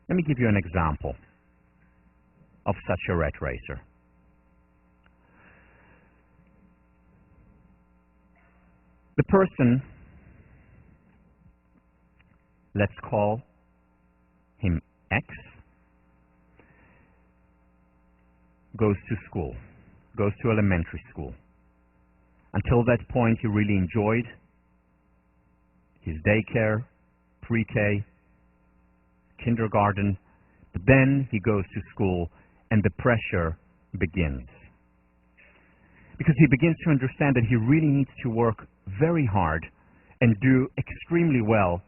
Let me give you an example of such a rat racer. The person, let's call him X, goes to school, goes to elementary school. Until that point, he really enjoyed his daycare, pre-K, kindergarten, but then he goes to school and the pressure begins. Because he begins to understand that he really needs to work very hard and do extremely well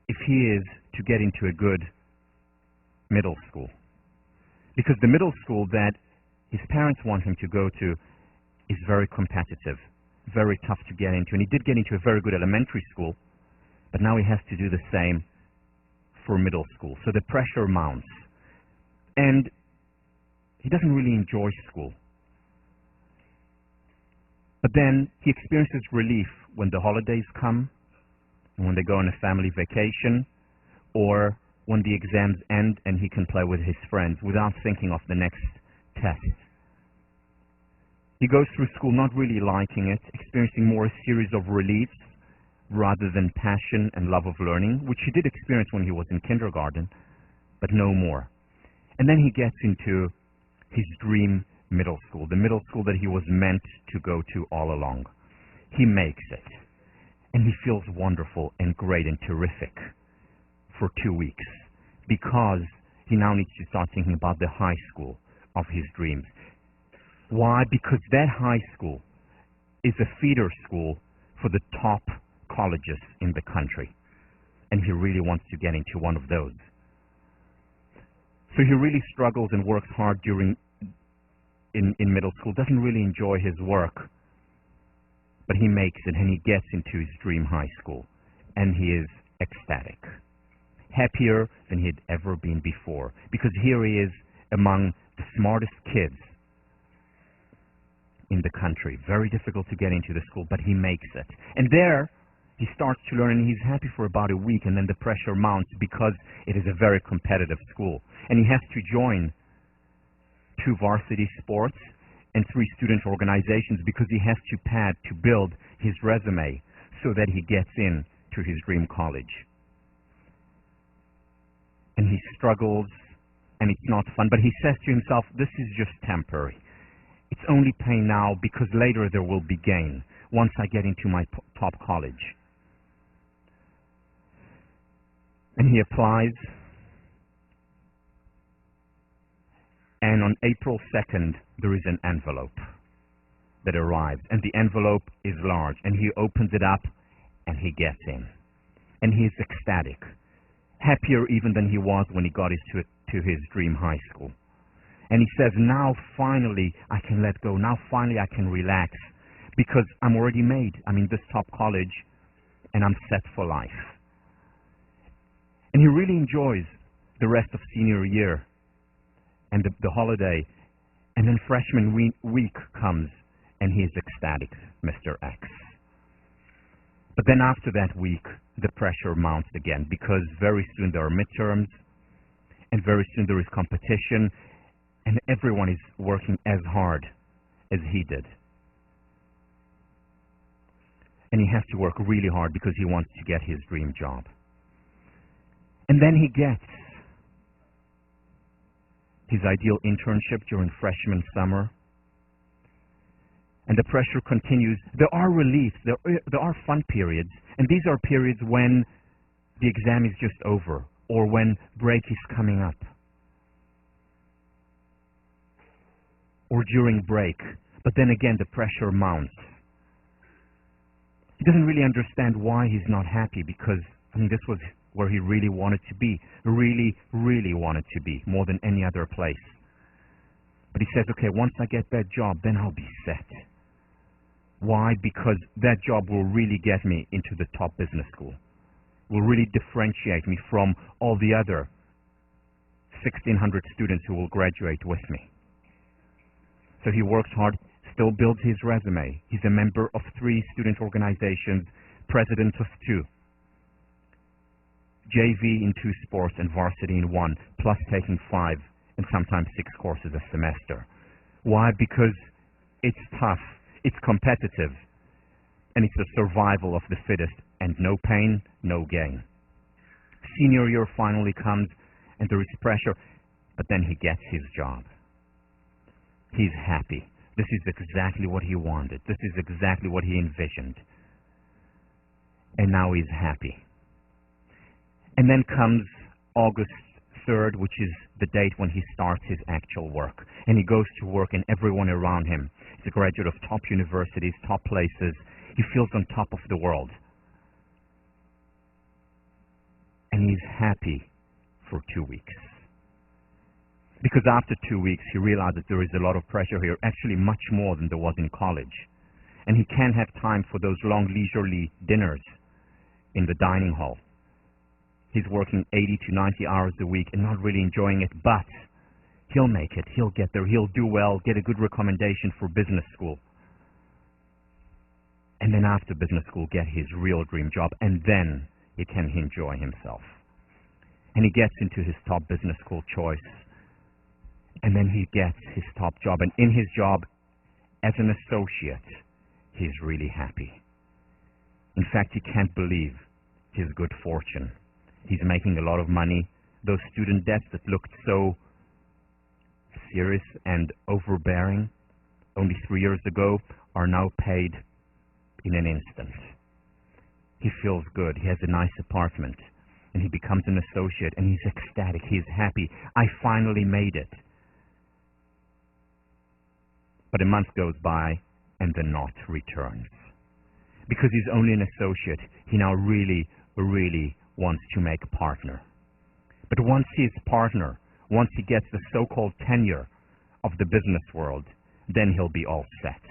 if he is to get into a good middle school. Because the middle school that his parents want him to go to is very competitive, very tough to get into. And he did get into a very good elementary school, but now he has to do the same for middle school. So the pressure mounts. And he doesn't really enjoy school. But then he experiences relief when the holidays come, when they go on a family vacation, or when the exams end and he can play with his friends without thinking of the next test. He goes through school not really liking it, experiencing more a series of reliefs rather than passion and love of learning, which he did experience when he was in kindergarten, but no more. And then he gets into his dream middle school, the middle school that he was meant to go to all along. He makes it, and he feels wonderful and great and terrific for 2 weeks, because he now needs to start thinking about the high school of his dreams. Why? Because that high school is a feeder school for the top colleges in the country, and he really wants to get into one of those. So he really struggles and works hard in middle school, doesn't really enjoy his work, but he makes it and he gets into his dream high school, and he is ecstatic, happier than he'd ever been before, because here he is among the smartest kids in the country. Very difficult to get into the school, but he makes it. And there, he starts to learn, and he's happy for about a week, and then the pressure mounts because it is a very competitive school. And he has to join 2 varsity sports and 3 student organizations because he has to pad to build his resume so that he gets in to his dream college. And he struggles, and it's not fun, but he says to himself, this is just temporary. It's only pain now because later there will be gain once I get into my top college. And he applies, and on April 2nd, there is an envelope that arrives, and the envelope is large, and he opens it up, and he gets in. And he is ecstatic, happier even than he was when he got to his dream high school. And he says, now finally I can let go, now finally I can relax, because I'm already made. I'm in this top college, and I'm set for life. And he really enjoys the rest of senior year and the holiday. And then freshman week comes, and he is ecstatic, Mr. X. But then after that week, the pressure mounts again, because very soon there are midterms, and very soon there is competition, and everyone is working as hard as he did. And he has to work really hard because he wants to get his dream job. And then he gets his ideal internship during freshman summer. And the pressure continues. There are reliefs, there are fun periods, and these are periods when the exam is just over or when break is coming up. Or during break. But then again, the pressure mounts. He doesn't really understand why he's not happy, because, this was where he really wanted to be. Really, really wanted to be, more than any other place. But he says, okay, once I get that job, then I'll be set. Why? Because that job will really get me into the top business school. Will really differentiate me from all the other 1,600 students who will graduate with me. So he works hard, still builds his resume. He's a member of 3 student organizations, president of 2. JV in 2 sports and varsity in 1, plus taking 5 and sometimes 6 courses a semester. Why? Because it's tough, it's competitive, and it's the survival of the fittest, and no pain, no gain. Senior year finally comes, and there is pressure, but then he gets his job. He's happy. This is exactly what he wanted. This is exactly what he envisioned. And now he's happy. And then comes August 3rd, which is the date when he starts his actual work. And he goes to work, and everyone around him is a graduate of top universities, top places. He feels on top of the world. And he's happy for 2 weeks. Because after 2 weeks, he realized that there is a lot of pressure here, actually much more than there was in college. And he can't have time for those long leisurely dinners in the dining hall. He's working 80 to 90 hours a week and not really enjoying it, but he'll make it. He'll get there. He'll do well, get a good recommendation for business school. And then after business school, get his real dream job, and then he can enjoy himself. And he gets into his top business school choice, and then he gets his top job. And in his job, as an associate, he's really happy. In fact, he can't believe his good fortune. He's making a lot of money. Those student debts that looked so serious and overbearing only 3 years ago are now paid in an instant. He feels good. He has a nice apartment. And he becomes an associate, and he's ecstatic. He's happy. I finally made it. But a month goes by, and the knot returns. Because he's only an associate, he now really, really wants to make a partner. But once he is partner, once he gets the so-called tenure of the business world, then he'll be all set.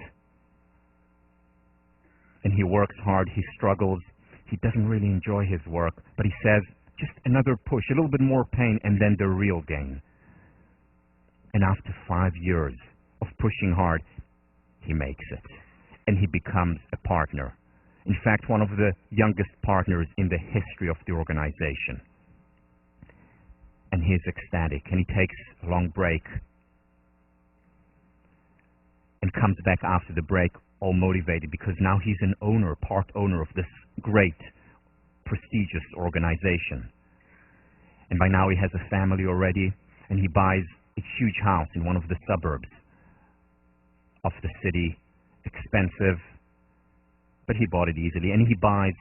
And he works hard, he struggles, he doesn't really enjoy his work, but he says, just another push, a little bit more pain, and then the real gain. And after 5 years of pushing hard, he makes it. And he becomes a partner. In fact, one of the youngest partners in the history of the organization. And he's ecstatic, and he takes a long break and comes back after the break all motivated, because now he's an owner, part owner of this great, prestigious organization. And by now he has a family already, and he buys a huge house in one of the suburbs of the city, expensive, but he bought it easily. And he buys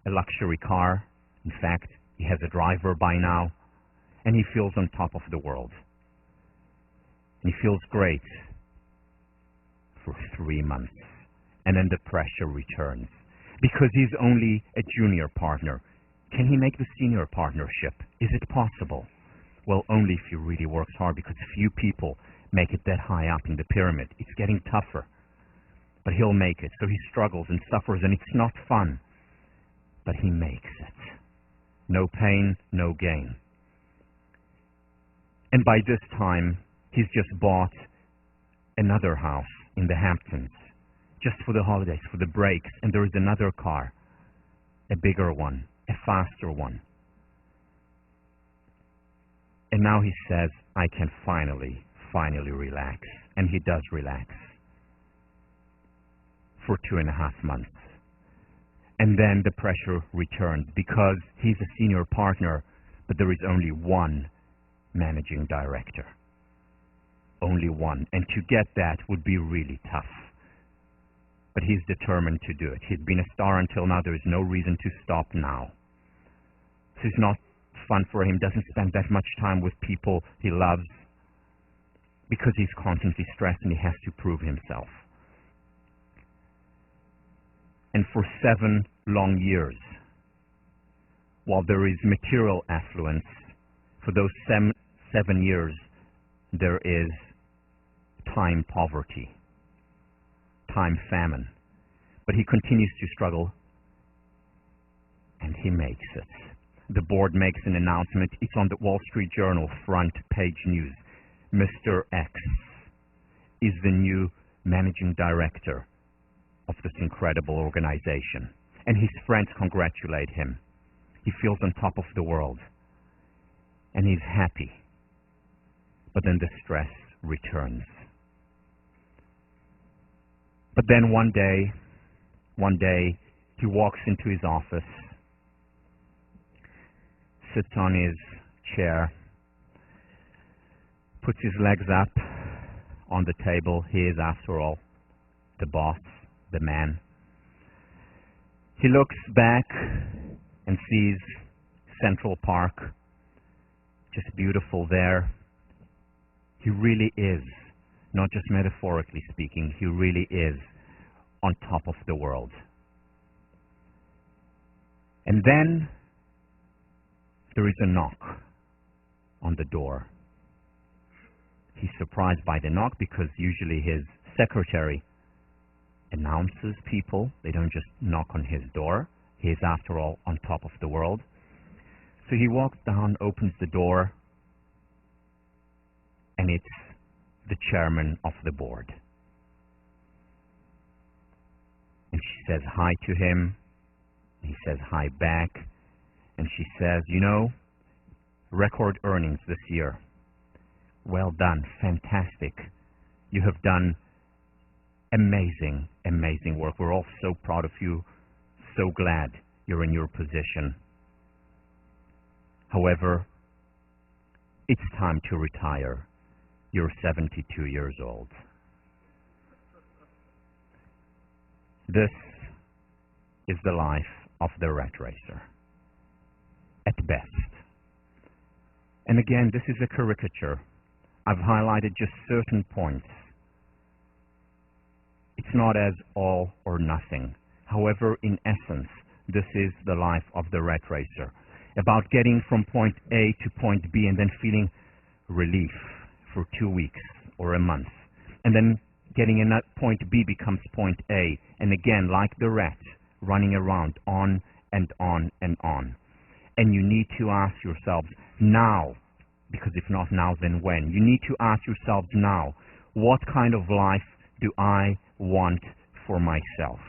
a luxury car. In fact, he has a driver by now, and he feels on top of the world. And he feels great for 3 months. And then the pressure returns, because he's only a junior partner. Can he make the senior partnership? Is it possible? Well, only if he really works hard, because few people make it that high up in the pyramid. It's getting tougher. But he'll make it. So he struggles and suffers, and it's not fun. But he makes it. No pain, no gain. And by this time, he's just bought another house in the Hamptons, just for the holidays, for the breaks, and there is another car, a bigger one, a faster one. And now he says, I can finally relax. And he does relax for 2.5 months. And then the pressure returns, because he's a senior partner, but there is only one managing director. Only one. And to get that would be really tough. But he's determined to do it. He's been a star until now. There is no reason to stop now. This is not fun for him. Doesn't spend that much time with people he loves, because he's constantly stressed and he has to prove himself. And for 7 long years, while there is material affluence, for those 7 years, there is time poverty, time famine. But he continues to struggle, and he makes it. The board makes an announcement. It's on the Wall Street Journal front page news. Mr. X is the new managing director of this incredible organization. And his friends congratulate him. He feels on top of the world. And he's happy. But then the stress returns. But then one day, he walks into his office, sits on his chair, puts his legs up on the table. He is, after all, the boss, the man. He looks back and sees Central Park, just beautiful there. He really is, not just metaphorically speaking, he really is on top of the world. And then there is a knock on the door. He's surprised by the knock because usually his secretary announces people. They don't just knock on his door. He is, after all, on top of the world. So he walks down, opens the door, and it's the chairman of the board. And she says hi to him. He says hi back. And she says, you know, record earnings this year. Well done. Fantastic. You have done amazing, amazing work. We're all so proud of you. So glad you're in your position. However, it's time to retire. You're 72 years old. This is the life of the rat racer, at best. And again, this is a caricature. I've highlighted just certain points. It's not as all or nothing. However, in essence, this is the life of the rat racer. About getting from point A to point B and then feeling relief for 2 weeks or a month. And then getting in at point B becomes point A. And again, like the rat, running around on and on and on. And you need to ask yourselves now, because if not now, then when? You need to ask yourselves now, what kind of life do I want for myself?